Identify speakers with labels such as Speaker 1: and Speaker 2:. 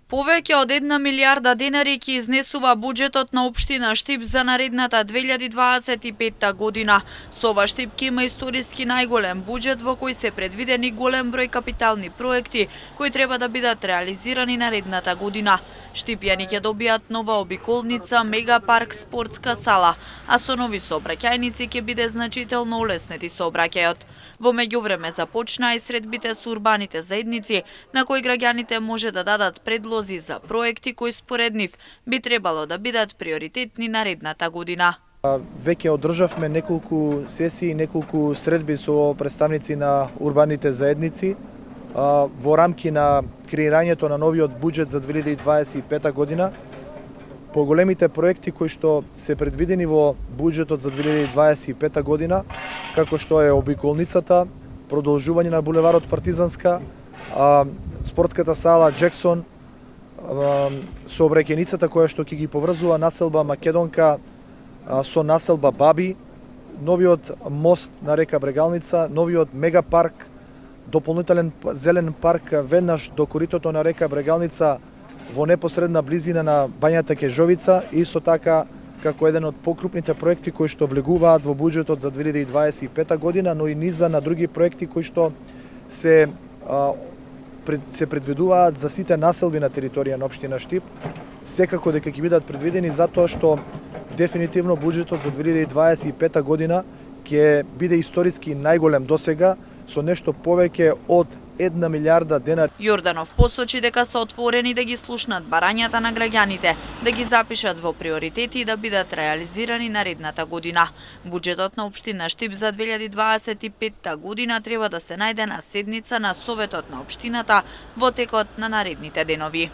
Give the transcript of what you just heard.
Speaker 1: Повеќе од 1 милијарда денари ќе изнесува буџетот на општина Штип за наредната 2025 година. Со ова Штип ќе има историски најголем буџет во кој се предвидени голем број капитални проекти кои треба да бидат реализирани наредната година. Штипјани ќе добијат нова обиколница, мегапарк, спортска сала, а со нови сообраќајници ќе биде значително улеснети сообраќајот. Во меѓувреме започнаа и средбите со урбаните заедници, на кои граѓаните може да дадат предлози за проекти кои според нив би требало да бидат приоритетни наредната година.
Speaker 2: Веќе одржавме неколку сесии, неколку средби со представници на урбаните заедници во рамки на креирањето на новиот буџет за 2025 година. По големите проекти кои што се предвидени во буџетот за 2025 година, како што е обиколницата, продолжување на булеварот Партизанска, спортската сала Джексон, сообраќајницата која што ќе ги поврзува населба Македонка со населба Баби, новиот мост на река Брегалница, новиот мегапарк, дополнителен зелен парк веднаш до коритото на река Брегалница во непосредна близина на бањата Кежовица, исто така како еден од покрупните проекти кои што влегуваат во буџетот за 2025 година, но и низа на други проекти кои што се предвидуваат за сите населби на територија на општина Штип, секако дека ќе бидат предвидени затоа што дефинитивно буџетот за 2025 година ќе биде историски најголем досега со нешто повеќе од 1 милијарда денари.
Speaker 1: Јорданов посочи дека се отворени да ги слушнат барањата на граѓаните, да ги запишат во приоритети и да бидат реализирани наредната година. Буџетот на општина Штип за 2025 година треба да се најде на седница на Советот на општината во текот на наредните денови.